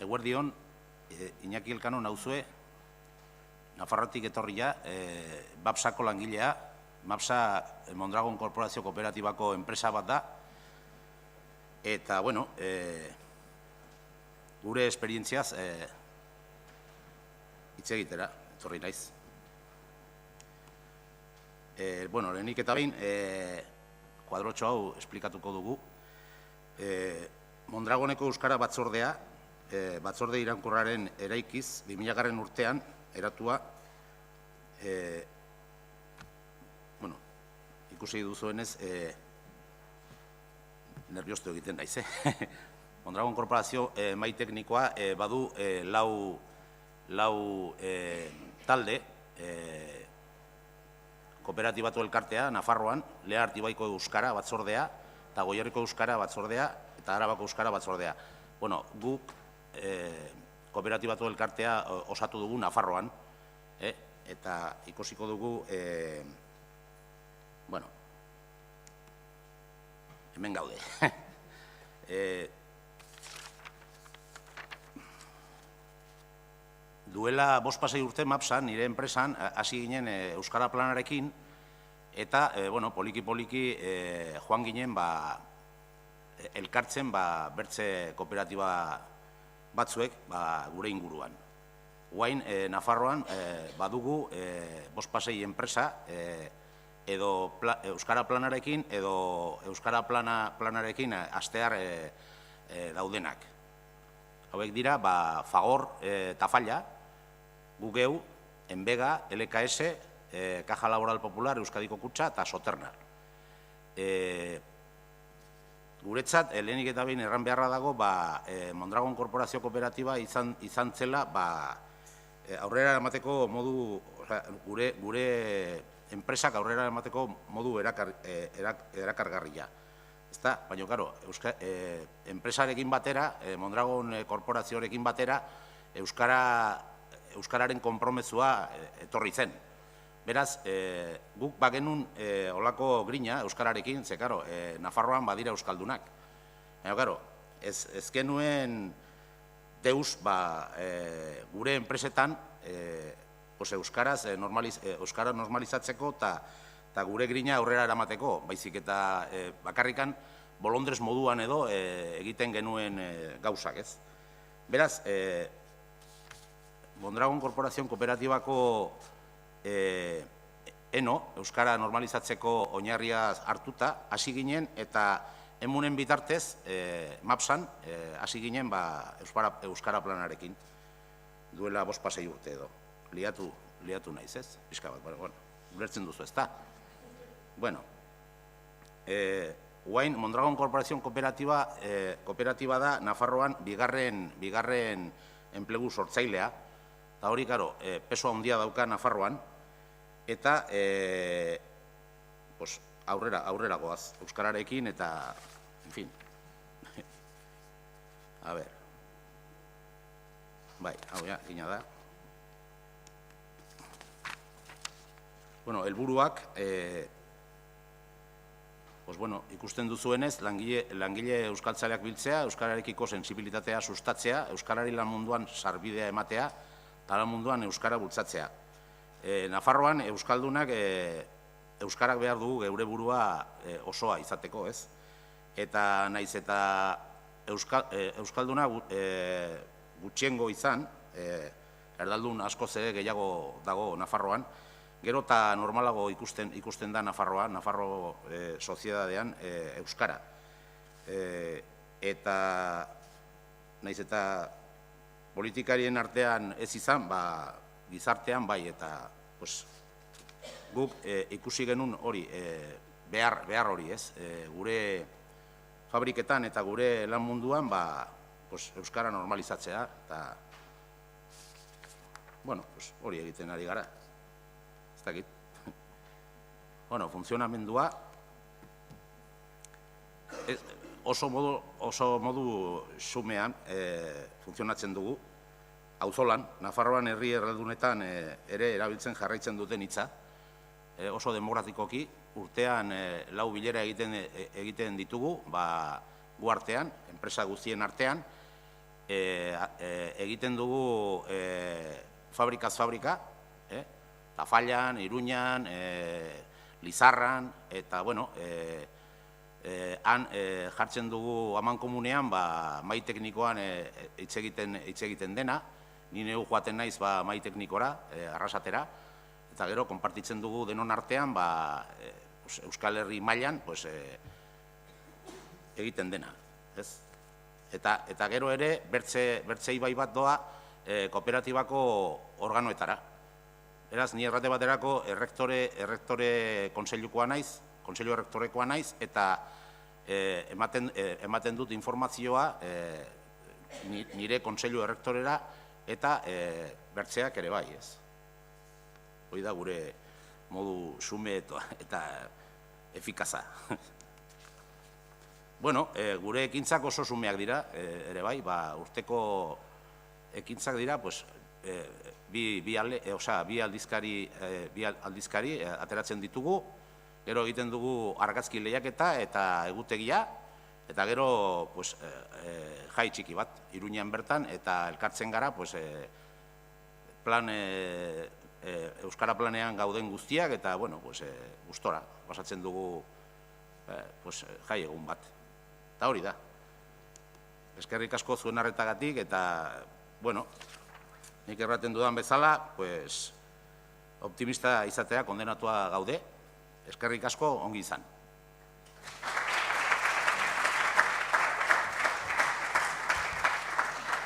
Eguerdion, Iñaki Elkano nauzue, Nafarroatik etorria, BAPSako langilea, MAPSA Mondragon Korporazio Kooperatibako enpresa bat da, eta, bueno, gure esperientziaz hitz egitera, etorri naiz. Bueno, lehenik eta behin, kuadrotxo hau esplikatuko dugu. Mondragoneko Euskara Batzordea, Batzorde Iraunkorraren eraikiz, 2000. Urtean, eratua, bueno, ikusi duzuenez, nerviostu egiten naiz, Mondragon Korporazio mai teknikoa badu lau talde, kooperatibatu elkartea, Nafarroan, Lea Artibaiko Euskara Batzordea, eta Goierriko Euskara Batzordea, eta Arabako Euskara Batzordea. Bueno, guk kooperatibatu elkartea osatu dugu Nafarroan, eta ikusiko dugu, bueno, hemen gaude. Duela 5-6 urte MAPSan, nire enpresan, hasi ginen Euskara Planarekin, eta, bueno, poliki-poliki joan ginen, elkartzen, bertze kooperatiba batzuek gure inguruan. Guain, Nafarroan, badugu 5-6 enpresa, edo Euskara Planarekin, edo Euskara Planarekin astear daudenak. Hauek dira, Fagor eta Falla, Gugeu, Enbega, LKS, Caja Laboral Popular, Euskadiko Kutxa eta Soternar. Guretzat, lehenik eta behin erran beharra dago, Mondragon Korporazio Kooperatiba izan zela, aurrera emateko modu, gure enpresak aurrera emateko modu erakargarria. Baina, karo, enpresarekin batera, Mondragon Korporazioarekin batera, Euskararen konpromezua etorri zen. Beraz, guk bagenun olako grina Euskararekin, ze, karo, Nafarroan badira euskaldunak. Baina, karo, ez genuen deus gure enpresetan Euskara normalizatzeko eta gure grina aurrera eramateko, baizik eta bakarrikan bolondrez moduan edo egiten genuen gauzak, ez? Beraz, Mondragon Korporazio Kooperatibako Euskara normalizatzeko oinarria hartuta hasi ginen, eta emunen bitartez, MAPSan, hasi ginen Euskara Planarekin, duela 5-6 urte edo. Liatu naiz, ez? Pixka bat, bueno, ulertzen duzu, ez da? Bueno, guain, Mondragon Korporazio Kooperatiba da Nafarroan bigarren enplegu sortzailea, eta hori, karo, peso handia dauka Nafarroan, eta aurrera goaz, Euskararekin, eta, en fin. A ber. Bai, hau ja, gina da. Bueno, helburuak, ikusten duzuenez, langile euskaltzaleak biltzea, euskararekiko sensibilitatea sustatzea, euskarari lan munduan sarbidea ematea, eta lan munduan euskara bultzatzea. Nafarroan, euskaldunak, euskarak behar dugu geure burua osoa izateko, ez? Eta naiz eta euskalduna gutxiengo izan, erdaldun askoz ere gehiago dago Nafarroan, gero eta normalago ikusten da Nafarroan, Nafarro soziedadean euskara. Eta naiz eta politikarien artean ez izan, gizartean bai, eta guk ikusi genuen hori, behar hori, ez? Gure fabriketan eta gure lan munduan euskara normalizatzea, eta hori egiten ari gara. Ez dakit. Bueno, funtzionamendua oso modu xumean funtzionatzen dugu. Auzolan, Nafarroan herri erraldunetan ere erabiltzen jarraitzen duten hitza. Oso demografikoki, urtean 4 bilera egiten ditugu, gu artean, enpresa guztien artean, egiten dugu fabrikaz fabrika, Tafallan, Iruñan, Lizarran, eta, bueno, han jartzen dugu amankomunean mai teknikoan hitz egiten dena, ni neu joaten naiz mai teknikora, Arrasatera, eta gero konpartitzen dugu denon artean Euskal Herri mailan egiten dena. Eta gero ere, bertze ibai bat doa kooperatibako organoetara. Beraz, ni errate baterako errektore kontseilukoa naiz, kontseilu errektorekoa naiz, eta ematen dut informazioa nire kontseilu errektorera eta bertzeak ere bai, ez. Hoi da gure modu xume eta efikaza. Bueno, gure ekintzak oso xumeak dira, ere bai, urteko ekintzak dira, bi aldizkari ateratzen ditugu, gero egiten dugu argazki lehiaketa eta egutegia, eta gero jai txiki bat, Iruñan bertan, eta elkartzen gara Euskara planean gauden guztiak, eta gustora, pasatzen dugu jai egun bat. Eta hori da. Eskerrik asko zuen arretagatik, eta, nik erraten dudan bezala, optimista izatea kondenatua gaude. Eskerrik asko, ongi izan.